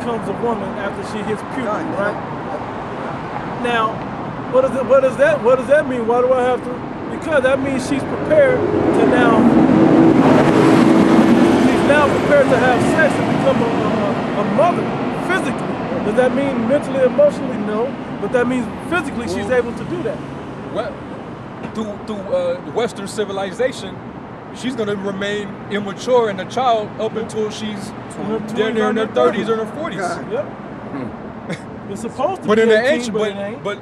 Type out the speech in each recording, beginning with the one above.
becomes a woman after she hits puberty, right? Now, what does that mean? Why do I have to? Because that means she's prepared to now prepared to have sex and become a mother physically. Does that mean mentally, emotionally? No, but that means physically she's able to do that. Well, through Western civilization, she's going to remain immature and a child up until she's in her 30s or her 40s. Yep. It's supposed to but be in the 18, ancient, but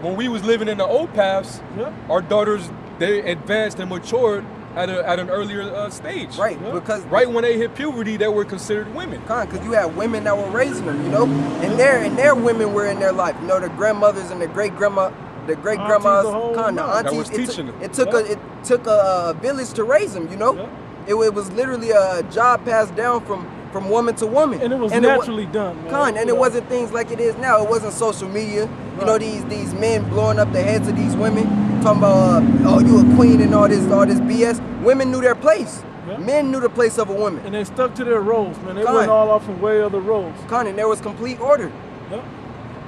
when we was living in the old paths, our daughters, they advanced and matured at an earlier stage. Right, because right when they hit puberty, they were considered women. Because you had women that were raising them, you know, and their women were in their life. You know, the grandmothers and the great grandmas, the aunties. That was teaching them. It took a village to raise them. You know, it was literally a job passed down from woman to woman, and it was naturally done. It wasn't things like it is now. It wasn't social media. You know, these men blowing up the heads of these women, talking about oh, you a queen and all this BS. Women knew their place. Men knew the place of a woman, and they stuck to their roles, man. They went all off in way other roles. And there was complete order. Yep.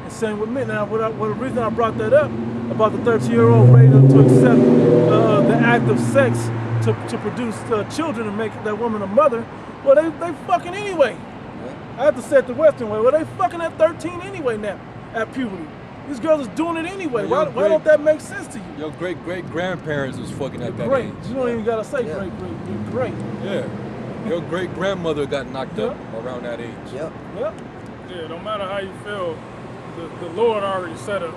And same with men. Now, the reason I brought that up about the 13-year-old ready to accept the act of sex to produce children and make that woman a mother. Well, they fucking anyway. I have to say it the Western way. Well, they fucking at 13 anyway now, at puberty. These girls is doing it anyway. Why don't that make sense to you? Your great-grandparents was fucking at that age. You don't even gotta say great. Yeah. Your great-grandmother got knocked up around that age. Yep. Yeah, no matter how you feel, the Lord already set up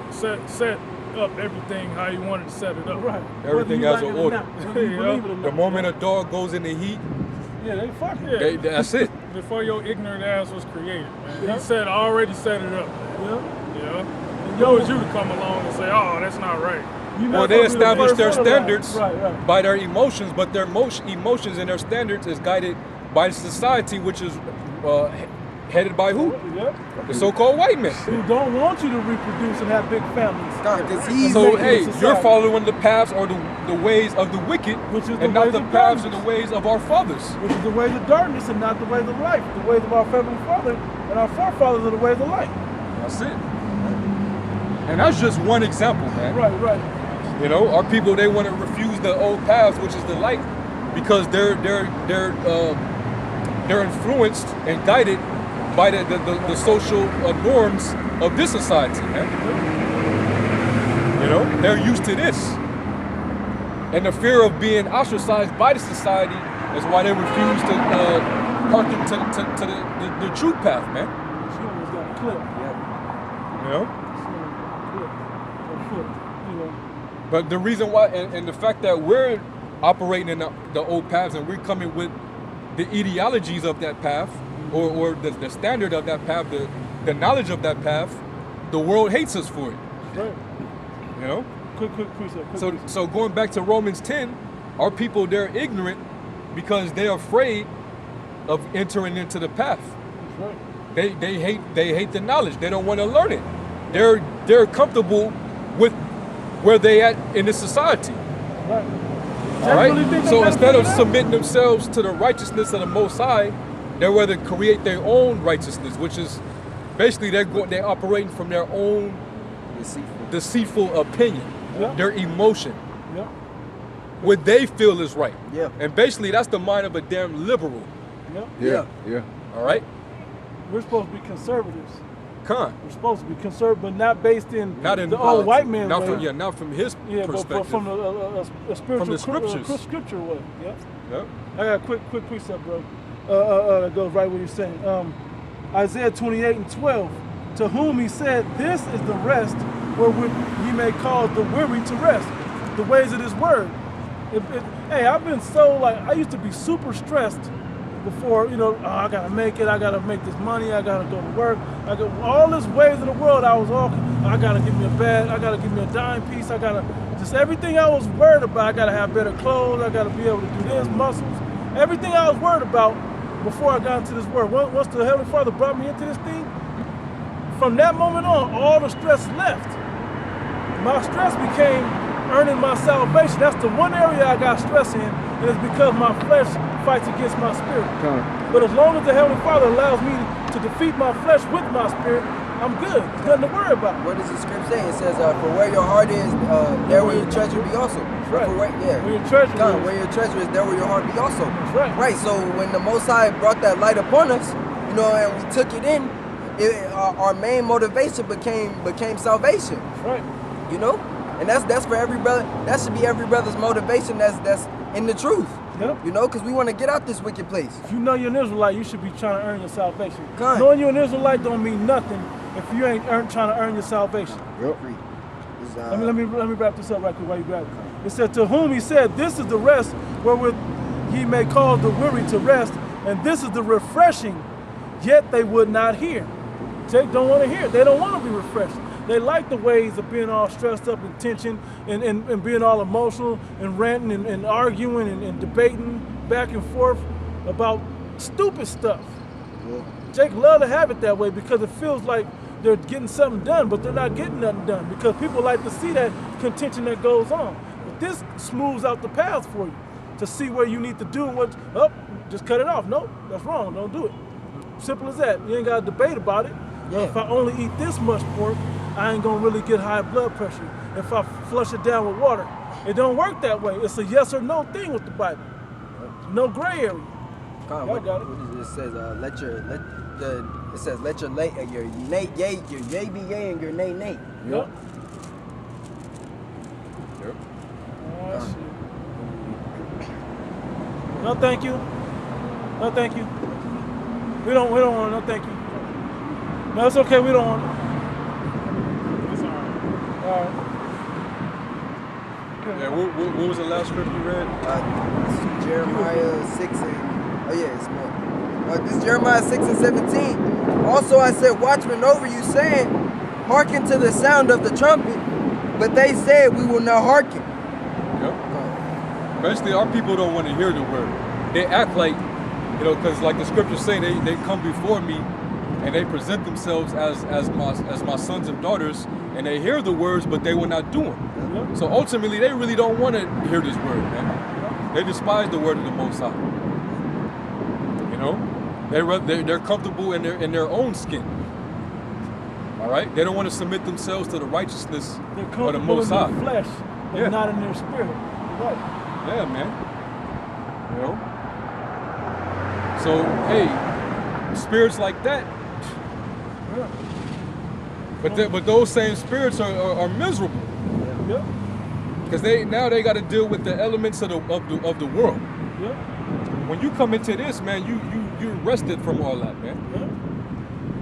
everything how he wanted to set it up. Right. Everything has an order. The moment a dog goes in the heat, they fucking. Yeah. That's it. Before your ignorant ass was created, man. He already set it up. Yeah. And you was you to come along and say, oh, that's not right. Well, they established their standards by their emotions, but their emotions and their standards is guided by society, which is headed by who? The so-called white men. Who don't want you to reproduce and have big families. So, hey, you're following the paths or the ways of the wicked, and not the paths and the ways of our fathers. Which is the ways of darkness and not the ways of life. The ways of our Heavenly Father and our forefathers are the ways of light. That's it. And that's just one example, man. Right. You know, our people, they want to refuse the old paths, which is the light, because they're influenced and guided by the social norms of this society, man. You know, they're used to this. And the fear of being ostracized by the society is why they refuse to hearken to the true path, man. She almost got a clip. You know? But the reason why, and the fact that we're operating in the old paths and we're coming with the ideologies of that path, or the standard of that path, the knowledge of that path, the world hates us for it. Right. You know? Quick. So going back to Romans 10, our people, they're ignorant because they're afraid of entering into the path. That's right. They hate the knowledge. They don't want to learn it. They're comfortable with where they at in this society. Right. All right. So instead of submitting themselves to the righteousness of the Most High, they rather create their own righteousness, which is basically they're operating from their own deceitful opinion, their emotion, what they feel is right. Yeah. And basically that's the mind of a damn liberal. Yeah. All right. We're supposed to be conservatives. We're supposed to be conservative, but not based in the old white man not way. Not from his perspective. But from a spiritual, from the scriptures. Scripture way. Yeah. Yeah. I got a quick precept, bro. That goes right what you're saying. Isaiah 28:12, to whom he said, "This is the rest wherewith ye may cause the weary to rest." The ways of His word. Hey, I've been so I used to be super stressed before, I gotta make it, I gotta make this money, I gotta go to work, I got all these ways of the world. I gotta give me a bed, I gotta give me a dime piece, I gotta, just everything I was worried about. I gotta have better clothes, I gotta be able to do this, muscles, everything I was worried about before I got into this world. Once the Heavenly Father brought me into this thing, from that moment on, all the stress left. My stress became earning my salvation. That's the one area I got stress in, and it's because my flesh fights against my spirit. But as long as the Heavenly Father allows me to defeat my flesh with my spirit, I'm good. There's nothing to worry about. What does the script say? It says, for where your heart is, there will your treasure be also. Right. For Where your treasure God, is. where your treasure is, there will your heart be also. That's right. Right, so when the Most High brought that light upon us, you know, and we took it in, our main motivation became salvation. That's right. You know? And that's for every brother. That should be every brother's motivation that's in the truth. Yep. You know, because we want to get out this wicked place. If you know you're an Israelite, you should be trying to earn your salvation. Kind. Knowing you're an Israelite don't mean nothing if you ain't trying to earn your salvation. Yep. Let me wrap this up right quick while you grab it. It said, to whom he said, this is the rest wherewith he may cause the weary to rest, and this is the refreshing, yet they would not hear. They don't want to hear. They don't want to be refreshed. They like the ways of being all stressed up and tension and being all emotional and ranting and arguing and debating back and forth about stupid stuff. Yeah. Jake love to have it that way because it feels like they're getting something done, but they're not getting nothing done because people like to see that contention that goes on. But this smooths out the path for you to see where you need to do what, just cut it off. Nope, that's wrong, don't do it. Simple as that. You ain't got to debate about it. Yeah. If I only eat this much pork, I ain't gonna really get high blood pressure. If I flush it down with water, it don't work that way. It's a yes or no thing with the Bible. No gray area. What got it. it says, it says, let your yay be yay and your nay nay. Yep. Yep. Oh, shit. No, thank you. No, thank you. We don't want it. No, thank you. No, it's okay. We don't want it. It's all right. All right. Yeah, what was the last script you read? This is Jeremiah 6 and, oh yeah, it's more. This is Jeremiah 6 and 17. Also I said, watchmen over you, saying, hearken to the sound of the trumpet. But they said, we will not hearken. Yep. Basically, our people don't want to hear the word. They act like, you know, because like the scriptures say, they come before me and they present themselves as my sons and daughters, and they hear the words, but they will not do them. Yep. So ultimately, they really don't want to hear this word, man. They despise the word of the Most High. You know, they're comfortable in their own skin. All right, they don't want to submit themselves to the righteousness They're of the comfortable Most in High. their flesh, but Yeah. not in their spirit. Right. Yeah, man. You know. So hey, spirits like that. Yeah. But those same spirits are miserable Yep. because they got to deal with the elements of the world. Yep. When you come into this, man, you're rested from all that, man.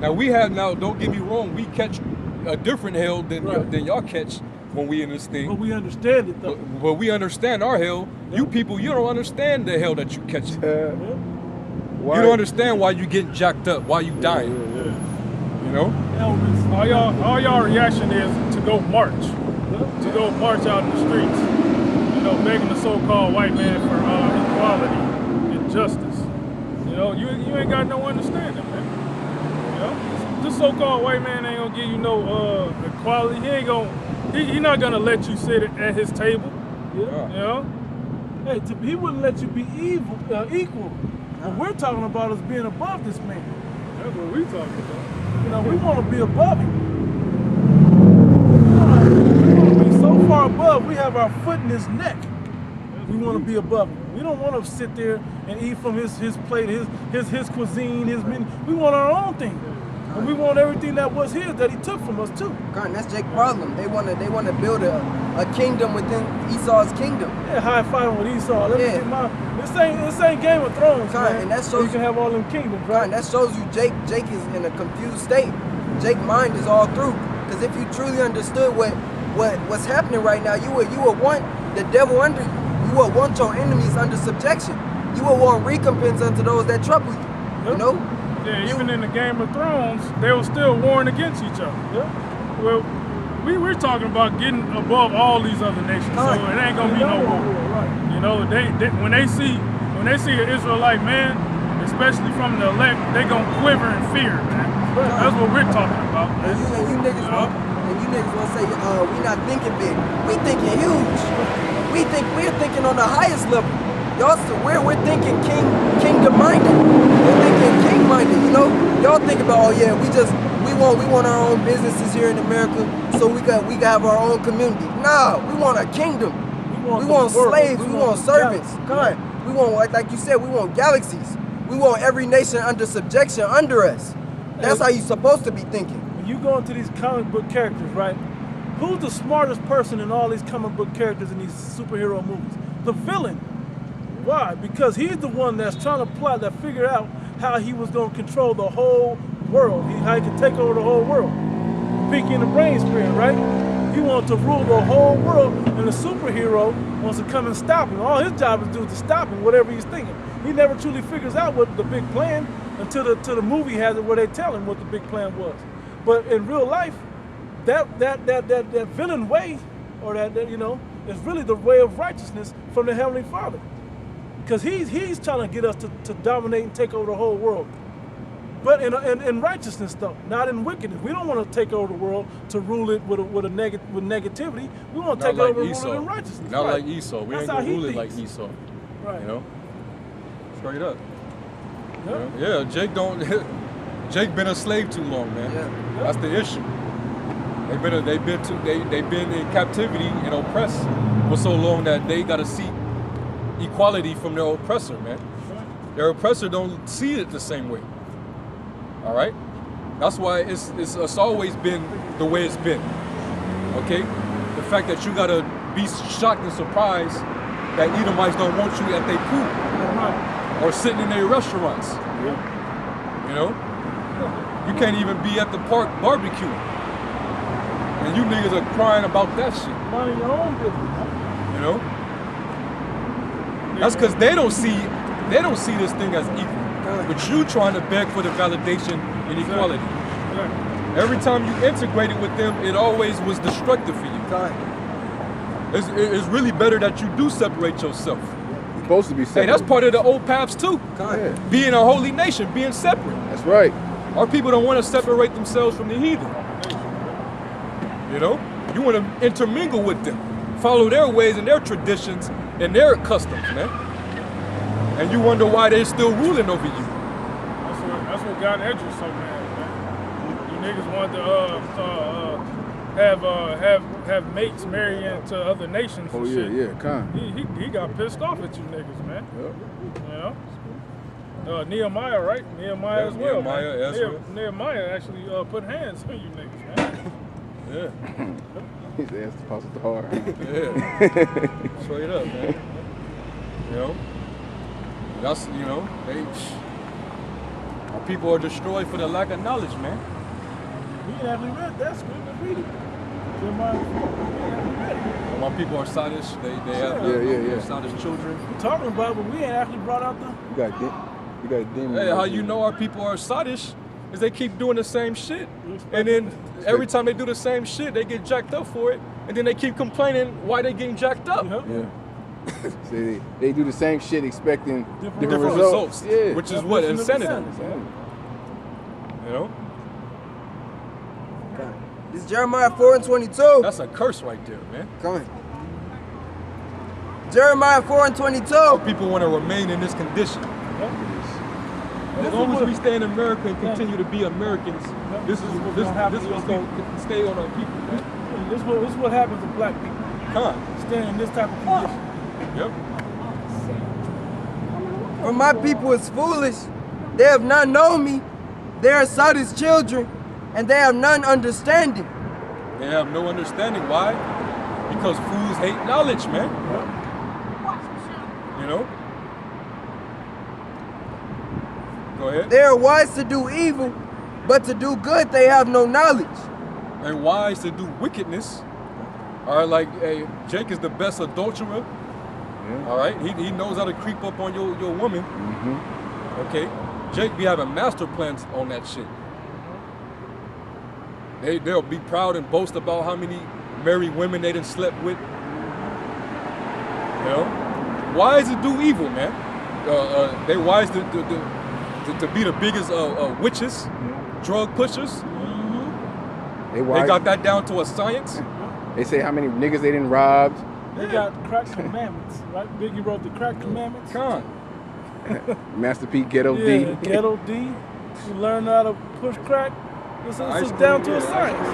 Yep. Now don't get me wrong, we catch a different hell than y'all catch when we in this thing. But we understand it though. But we understand our hell. You people, you don't understand the hell that you catch. Yep. You don't understand why you getting jacked up, why you dying. You know? Elements. All y'all reaction is to go march. Yep. To go march out in the streets. You know, begging the so-called white man for equality and justice. You know, you ain't got no understanding, man. You know? This so-called white man ain't gonna give you no equality. He not gonna let you sit at his table. Yeah. You know? Hey, he wouldn't let you be equal. What we're talking about is being above this man. That's what we talking about. You know, we want to be above him. We want to be so far above, we have our foot in his neck. We want to be above him. We don't want to sit there and eat from his plate, his cuisine, his menu. We want our own thing. And we want everything that was his that he took from us too. God, that's Jake's problem. They want to build a kingdom within Esau's kingdom. Yeah, high fiving with Esau. Let me Yeah. get my. This ain't Game of Thrones, God, man. and that So shows you can have all them kingdoms, God, right? and that shows you Jake is in a confused state. Jake's mind is all through. Because if you truly understood what's happening right now, you would want the devil under you. You would want your enemies under subjection. You would want recompense unto those that trouble you. You Yep. know? Yeah, even in the Game of Thrones, they were still warring against each other. Yeah. Well, we're talking about getting above all these other nations, so it ain't gonna be no war. Right. You know, when they see an Israelite man, especially from the elect, they gonna quiver in fear, man. That's what we're talking about. And you niggas want to say, we not thinking big. We thinking huge. We're thinking on the highest level. Y'all, we're thinking kingdom minded. We're thinking king minded, you know? Y'all think about, oh yeah, we want our own businesses here in America, so we can have our own community. Nah, we want a kingdom. We want slaves. We want servants. We want, like you said, we want galaxies. We want every nation under subjection under us. That's how you're supposed to be thinking. When you go into these comic book characters, right? Who's the smartest person in all these comic book characters in these superhero movies? The villain. Why? Because he's the one that's trying to plot, that figured out how he was going to control the whole world. How he could take over the whole world. Pinky and the Brain Spirit, right? He wanted to rule the whole world, and the superhero wants to come and stop him. All his job is to do is to stop him, whatever he's thinking. He never truly figures out what the big plan until the movie has it where they tell him what the big plan was. But in real life, that villain way, or that is really the way of righteousness from the Heavenly Father. Because he's trying to get us to dominate and take over the whole world. But in righteousness, though, not in wickedness. We don't want to take over the world to rule it with negativity. We want to take over and rule it in righteousness. Not like Esau. We ain't going to rule it like Esau. Right. You know? Straight up. Yep. Yeah, Jake been a slave too long, man. Yeah. That's the issue. They've been in captivity and oppressed for so long that they got to seek equality from their oppressor, man. Their oppressor don't see it the same way. All right, that's why it's always been the way it's been. Okay, the fact that you gotta be shocked and surprised that Edomites don't want you at their pool or sitting in their restaurants. Yeah. You know, you can't even be at the park barbecue, and you niggas are crying about that shit. Minding your own business. You know, that's because they don't see this thing as equal. But you trying to beg for the validation and equality. Every time you integrated with them, it always was destructive for you. It's really better that you do separate yourself. You're supposed to be separate. Hey, that's part of the old paths too. Yeah. Being a holy nation, being separate. That's right. Our people don't want to separate themselves from the heathen. You know? You want to intermingle with them. Follow their ways and their traditions and their customs, man. And you wonder why they're still ruling over you. That's what got Edris so mad, man. You niggas wanted to have mates marry into other nations. Oh and yeah, shit. yeah, con. He got pissed off at you niggas, man. Yep. You know? Nehemiah, right? Nehemiah as well. Nehemiah, man. Ezra. Nehemiah actually put hands on you niggas, man. Yeah. His ass deposit the hard. Yeah. Straight up, man. You know? That's, our people are destroyed for the lack of knowledge, man. We ain't actually read that script. Let's read it. Jeremiah 4. We ain't actually read it. My people are sottish. They have Yeah. sottish children. We're talking about it, but we ain't actually brought out the... You got a demon. Hey, how you know our people are sottish is they keep doing the same shit. And then every time they do the same shit, they get jacked up for it. And then they keep complaining why they getting jacked up. Yeah. See, they do the same shit expecting different results. Yeah. Which is what? Insanity. Insanity. You know? This is Jeremiah 4:22. That's a curse right there, man. Come on. Jeremiah 4:22. People want to remain in this condition. As long as we stay in America and continue to be Americans, this is what's going to stay on our people, man. This is what happens to black people. Staying in this type of condition. Yep. For my people is foolish. They have not known me. They are Sodom's children, and they have none understanding. They have no understanding. Why? Because fools hate knowledge, man. You know? Go ahead. They are wise to do evil, but to do good they have no knowledge. They're wise to do wickedness. All right, like, hey, Jake is the best adulterer. Yeah. All right, he knows how to creep up on your woman. Mm-hmm. Okay, Jake be having master plans on that shit. They'll be proud and boast about how many married women they done slept with. You know, wise to do evil, man. They wise to be the biggest witches, drug pushers. They got that down to a science. They say how many niggas they done robbed. They got crack commandments, right? Biggie wrote the crack commandments. Con. Master P, Ghetto Yeah, D. Ghetto D. You learn how to push crack. This Ice is cream, down to yeah, a ice science.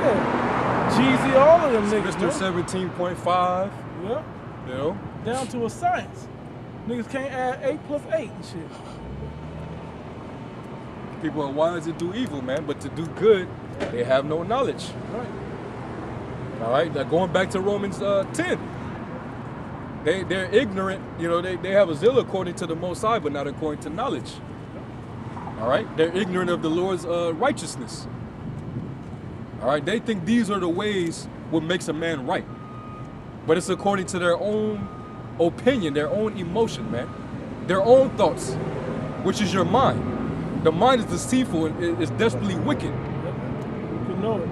Yeah. Jeezy, all of them niggas. Mr. Man. 17.5. Yeah. You know? Down to a science. Niggas can't add 8 plus 8 and shit. People are wise to do evil, man, but to do good, they have no knowledge. Right. All right, now going back to Romans 10. They're ignorant, you know, they have a zeal according to the Most High, but not according to knowledge. All right, they're ignorant of the Lord's righteousness. All right, they think these are the ways what makes a man right. But it's according to their own opinion, their own emotion, man. Their own thoughts, which is your mind. The mind is deceitful and is desperately wicked. You know it.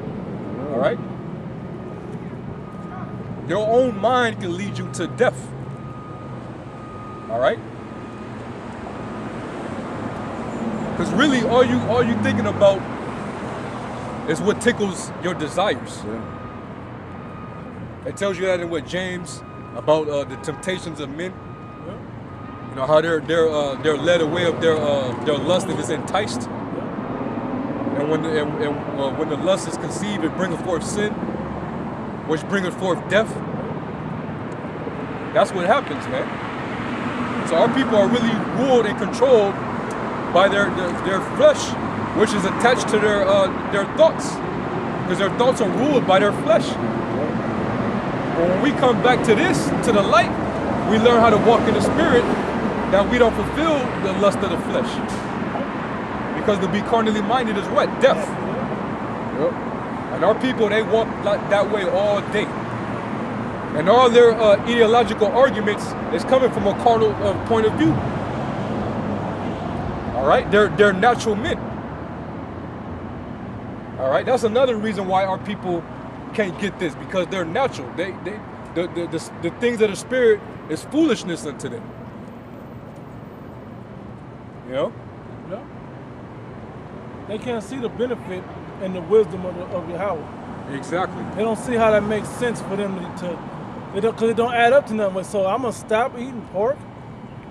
All right? Your own mind can lead you to death. All right? Because really, all you thinking about is what tickles your desires. Yeah. It tells you that in what James about the temptations of men. You know how they're led away of their lust and is enticed. And when the lust is conceived, it bringeth forth sin, which bringeth forth death. That's what happens, man. So our people are really ruled and controlled by their flesh, which is attached to their thoughts, because their thoughts are ruled by their flesh. But when we come back to this, to the light, we learn how to walk in the spirit. That we don't fulfill the lust of the flesh, because to be carnally minded is what? Death. Yep. And our people, they walk that way all day. And all their ideological arguments is coming from a carnal point of view. All right, they're natural men. All right, that's another reason why our people can't get this, because they're natural. The things of the spirit is foolishness unto them. You know? Yeah. They can't see the benefit and the wisdom of Yahweh. Exactly. They don't see how that makes sense for them because it don't add up to nothing. So I'm gonna stop eating pork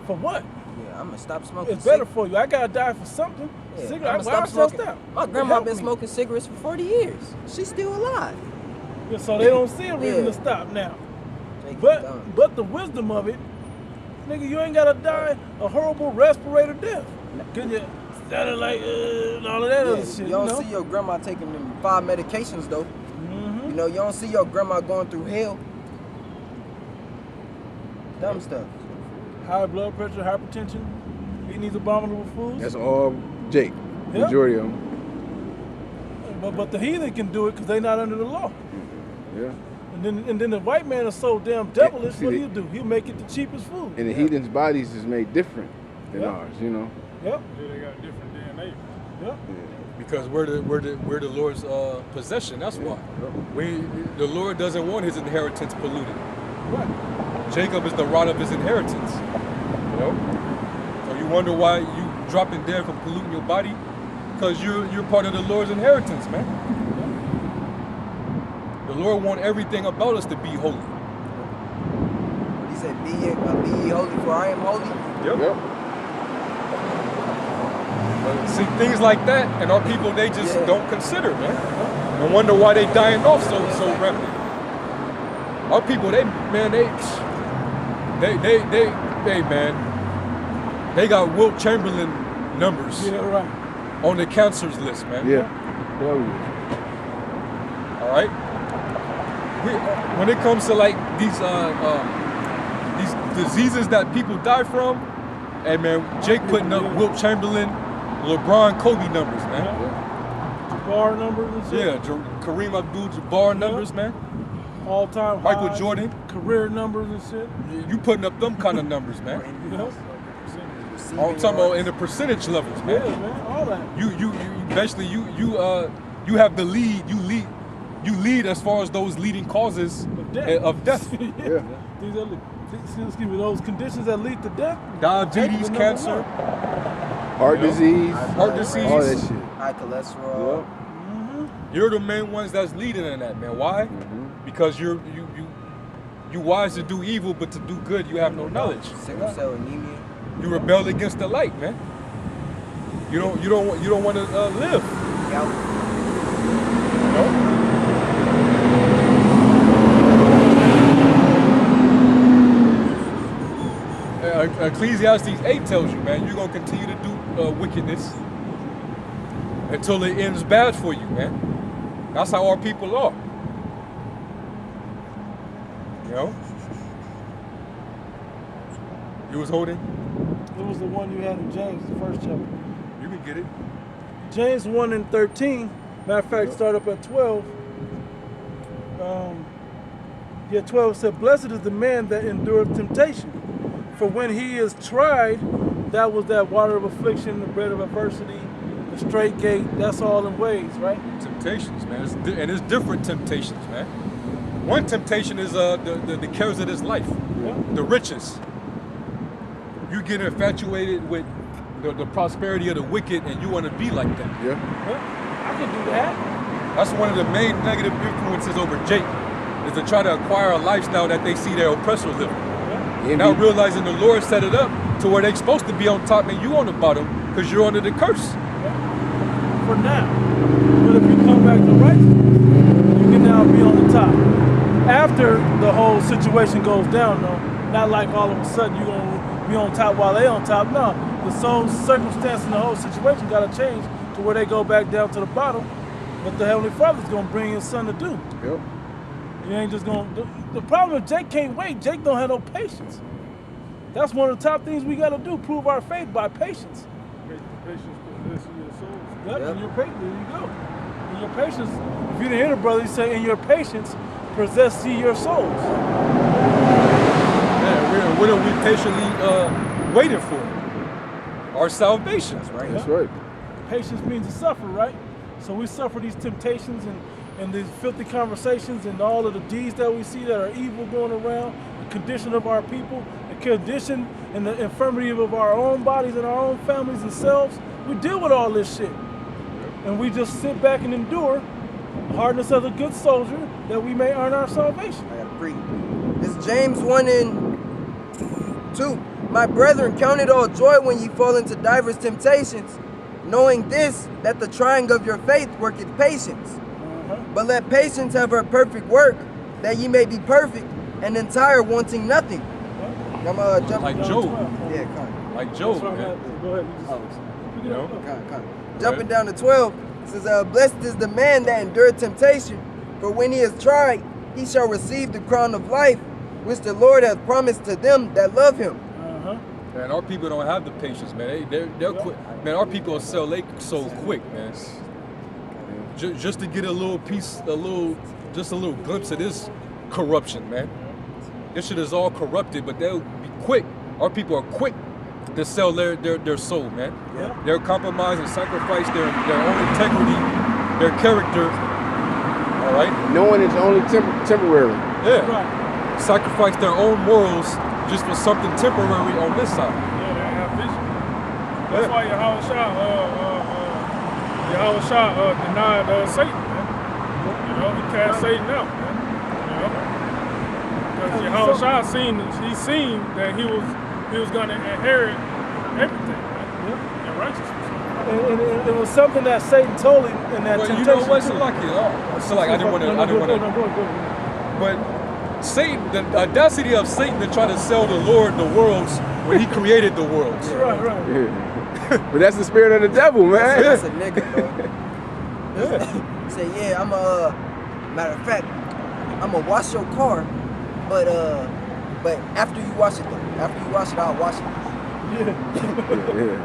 for what? Yeah, I'm gonna stop smoking. It's better for you. I gotta die for something. Yeah, Cigarette. I'ma Why stop I still smoking. stop? My It grandma helped been me. smoking cigarettes for 40 years. She's still alive. Yeah, so they don't see a reason Yeah. to stop now. Take it But down. but the wisdom of it, nigga, you ain't gotta die a horrible respirator death. Cause you sounded like and all of that Yeah, other shit. you don't know? see your grandma taking them 5 medications though. Mm-hmm. You know, you don't see your grandma going through hell. Dumb stuff. High blood pressure, hypertension, eating these abominable foods. That's all Jake. Yeah. Majority of them. But the heathen can do it because they not under the law. Yeah. And then the white man is so damn devilish. see, What they- he'll do? He'll make it the cheapest food. And the heathen's bodies is made different than Yeah. ours, you know. Yep. Yeah, they got different DNA. Yep. Because we're the Lord's possession. That's why. The Lord doesn't want his inheritance polluted. Right. Jacob is the rod of his inheritance. You know? So you wonder why you dropping dead from polluting your body? Because you're part of the Lord's inheritance, man. The Lord wants everything about us to be holy. He said, be ye holy, for I am holy. Yep. But see, things like that, and our people, they just don't consider, man. No wonder why they dying off so rapidly. Our people, hey man, they got Wilt Chamberlain numbers Yeah, right. on the cancers list, man. Yeah. Hell yeah. All right. When it comes to like these diseases that people die from, hey man, Jake putting up Wilt Chamberlain, LeBron, Kobe numbers, man. Jabbar numbers and shit. Yeah, Kareem Abdul-Jabbar numbers, man. All time Michael highs, Jordan. career numbers and shit. You putting up them kind of numbers, man. You know? I'm talking about in the percentage levels, Yeah, man. man. All that. You basically you have the lead. You lead as far as those leading causes of death. Yeah. These are excuse me, those conditions that lead to death. Diabetes, Number cancer, one. Heart disease. heart disease. All that shit. High cholesterol. Yep. You're the main ones that's leading in that, man. Why? Because you wise to do evil, but to do good you have no knowledge. Sickle cell anemia. You rebel against the light, man. You don't want to live. Yep. You know? Ecclesiastes 8 tells you, man, you're gonna continue to do wickedness until it ends bad for you, man. That's how our people are. You know? You was holding? It was the one you had in James, the first chapter. You can get it. James 1 and 13. Matter of fact, start up at 12. 12 said, "Blessed is the man that endureth temptation. For when he is tried," that was that water of affliction, the bread of adversity, the straight gate, that's all in ways, right? Temptations, man. And it's different temptations, man. One temptation is the cares of this life, the riches. You get infatuated with the prosperity of the wicked and you want to be like that. Yeah. I can do that. That's one of the main negative influences over Jake, is to try to acquire a lifestyle that they see their oppressor living. Yeah. Now realizing the Lord set it up to where they're supposed to be on top and you on the bottom because you're under the curse. For now. But if you come back to righteousness, you can now be on the top. After the whole situation goes down, though, not like all of a sudden you're going to be on top while they on top. No, the whole circumstance and the whole situation got to change to where they go back down to the bottom. But the Heavenly Father's going to bring his son to do. Yep. You ain't just going to... The problem is Jake can't wait. Jake don't have no patience. That's one of the top things we got to do, prove our faith by patience. Patience possess your souls. Yep, Yep. in your patience, there you go. In your patience, if you didn't hear the brother, he said, in your patience, possess ye your souls. Yeah, what are we patiently waiting for? Our salvation. That's right. That's right. Patience means to suffer, right? So we suffer these temptations and these filthy conversations and all of the deeds that we see that are evil going around, the condition of our people, the condition and the infirmity of our own bodies and our own families and selves. We deal with all this shit. And we just sit back and endure the hardness of a good soldier that we may earn our salvation. I gotta preach. It's James 1 and 2. My brethren, count it all joy when ye fall into divers temptations, knowing this, that the trying of your faith worketh patience. But let patience have her perfect work, that ye may be perfect and entire, wanting nothing. I'm jumping Like down. Job. Yeah, come on. Like Job, Go man. ahead. You know? Come on. Jumping down to 12, it says, blessed is the man that endureth temptation, for when he is tried, he shall receive the crown of life, which the Lord hath promised to them that love him. Man, our people don't have the patience, man. They're quick. Man, our people sell so quick, man. Just to get a little piece, just a little glimpse of this corruption, man. This shit is all corrupted, but they'll be quick. Our people are quick to sell their soul, man. Yeah. They'll compromise and sacrifice their own integrity, their character. All right. Knowing it's only temporary. Yeah. Right. Sacrifice their own morals just for something temporary on this side. Yeah, they have vision. That's why Yahweh denied Satan, man. You know, he cast Satan out, man. You know, because he seen that he was going to inherit everything, man, in righteousness. And it was something that Satan told him in that Well, temptation. you know what? I didn't want to. Go. But Satan, the audacity of Satan to try to sell the Lord the worlds when he created the worlds. Right. Yeah. But that's the spirit of the devil, man. That's a nigga, bro. Say, yeah, matter of fact, I'm gonna wash your car, but after you wash it, I'll wash it. Yeah.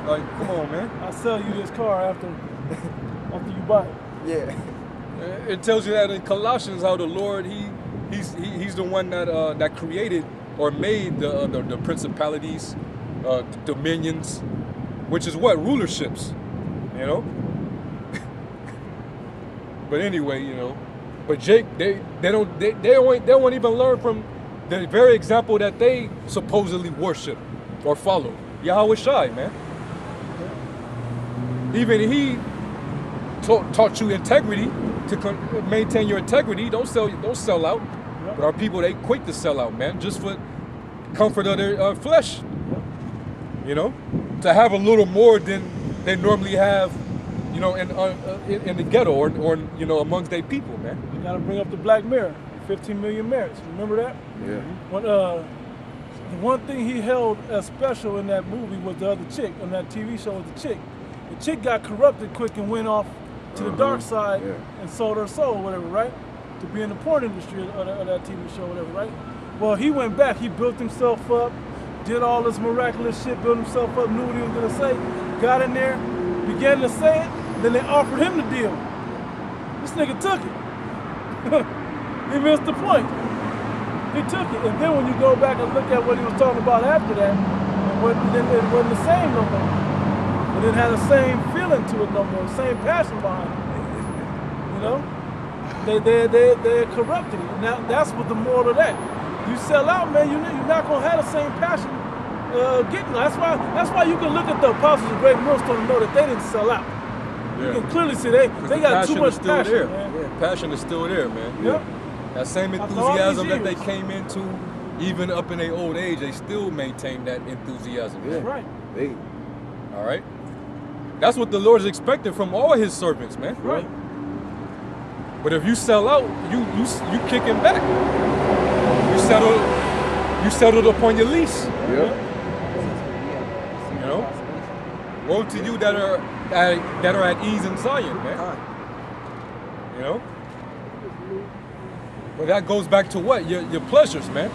Like, come on, man. I'll sell you this car after you buy it. Yeah. It tells you that in Colossians how the Lord he's the one that created or made the principalities, dominions, which is what rulerships, you know. But anyway, you know. But Jake, they won't even learn from the very example that they supposedly worship or follow. Yahweh Shai, man. Even he taught you integrity to maintain your integrity. Don't sell out. But our people, they quick to sell out, man, just for comfort of their flesh. You know, to have a little more than they normally have, you know, in the ghetto or you know, amongst their people, man. You gotta bring up the Black Mirror, 15 million merits. Remember that? Yeah. When, the one thing he held as special in that movie was the other chick on that TV show was the chick. The chick got corrupted quick and went off to the dark side and sold her soul, whatever, right? To be in the porn industry of that TV show, whatever, right? Well, he went back. He built himself up, did all this miraculous shit, built himself up, knew what he was gonna say, got in there, began to say it, then they offered him the deal. This nigga took it. He missed the point. He took it. And then when you go back and look at what he was talking about after that, it wasn't the same no more. It didn't have the same feeling to it no more, the same passion behind it. You know? They're corrupted it. Now that's what the moral of that. You sell out, man, you're not gonna have the same passion getting. That's why you can look at the apostles of Great Millstone and know that they didn't sell out. You can clearly see they got too much passion, man. Yeah. Passion is still there, man. Yeah. That same enthusiasm that they came into, even up in their old age, they still maintain that enthusiasm. Yeah. Right. All right. That's what the Lord is expecting from all His servants, man. Right. But if you sell out, you kicking back. You settled upon your lease. Yeah. You know. Woe to you that are at ease in Zion, man. You know. But that goes back to what? Your pleasures, man.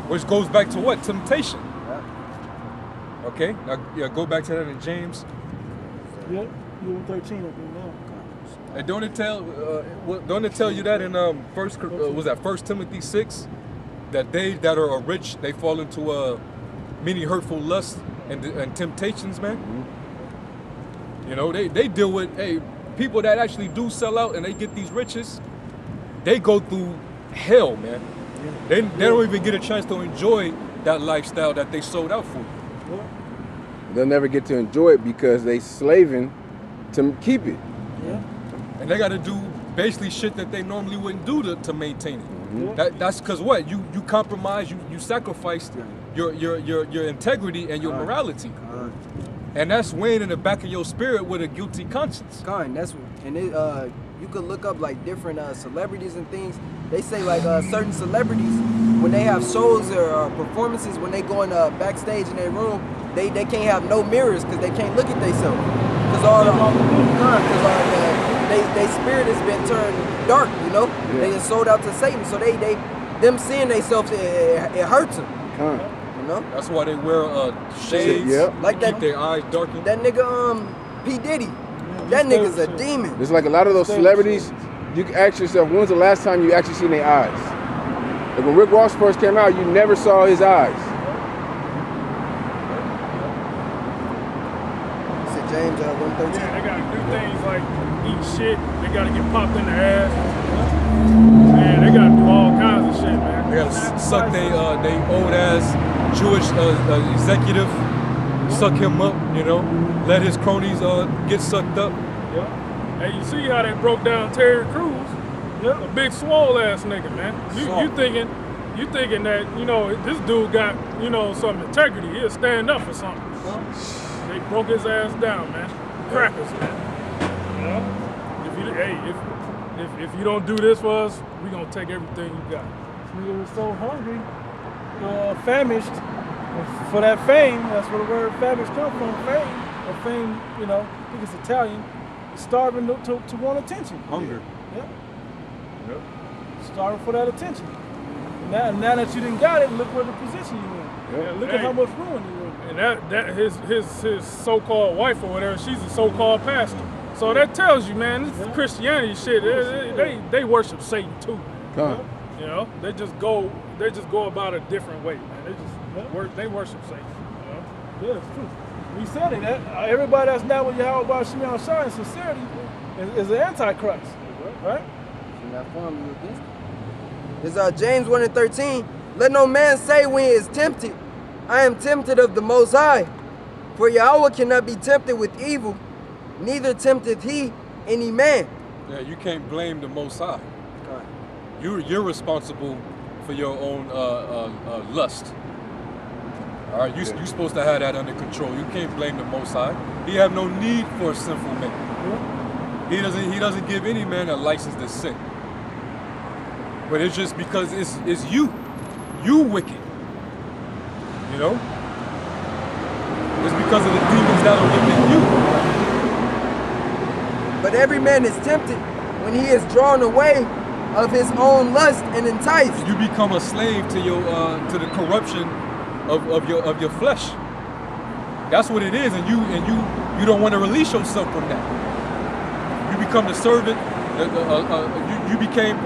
Which goes back to what? Temptation. Okay. Now go back to that in James. Yep. You 13 up there now. And don't it tell you that in First Timothy 6, that they that are rich, they fall into many hurtful lusts and temptations, man. You know, they deal with people that actually do sell out and they get these riches. They go through hell, man. They don't even get a chance to enjoy that lifestyle that they sold out for. They'll never get to enjoy it because they slaving to keep it. Yeah. And they got to do basically shit that they normally wouldn't do to maintain it. That's because what? You compromise, you sacrificed your integrity and your morality. And that's weighing in the back of your spirit with a guilty conscience. You could look up like different celebrities and things. They say like certain celebrities, when they have shows or performances, when they go in backstage in their room, they can't have no mirrors because they can't look at themselves. Because their spirit has been turned dark, you know? Yeah. They just sold out to Satan. So them seeing themselves, it hurts them. You know? That's why they wear shades, like keep their eyes darkened. That nigga, P. Diddy, that nigga's a demon. It's like a lot of those celebrities, you can ask yourself, when's the last time you actually seen their eyes? Like when Rick Ross first came out, you never saw his eyes. James 113. Yeah, they gotta do things like eat shit. They gotta get popped in the ass. Man, they gotta do all kinds of shit, man. They gotta suck they old ass Jewish executive, suck him up, you know, let his cronies get sucked up. Yeah. Hey, you see how they broke down Terry Crews? Yeah. A big swole ass nigga, man. You thinking that, you know, this dude got, you know, some integrity. He'll stand up for something. They broke his ass down, man. Crackers, man. You know? If you don't do this for us, we gonna take everything you got. This nigga was so hungry, famished for that fame. That's where the word famished comes from. Fame, or fame. You know, I think it's Italian. Starving to want attention. Hunger. Yeah. Starving for that attention. Now that you didn't got it, look where the position you in. Yeah. Look at how much ruin you in. And that his so-called wife or whatever, she's a so-called pastor. So that tells you, man, this Christianity shit. They worship Satan too. You know, they just go about a different way, man. They worship Satan. You know? Yeah, it's true. We said it. Everybody that's not with Yahweh Shemiah Shai in sincerity is an antichrist, right? It's James 1:13. Let no man say when he is tempted, I am tempted of the Most High. For Yahweh cannot be tempted with evil, neither tempteth he any man. Yeah, you can't blame the Most High. You're responsible for your own lust. All right, you're supposed to have that under control. You can't blame the Most High. He have no need for a sinful man. He doesn't give any man a license to sin. But it's just because it's you wicked. You know? It's because of the demons that are within you. But every man is tempted when he is drawn away of his own lust and enticed. You become a slave to your to the corruption of your flesh. That's what it is, and you don't want to release yourself from that. You become the servant. You became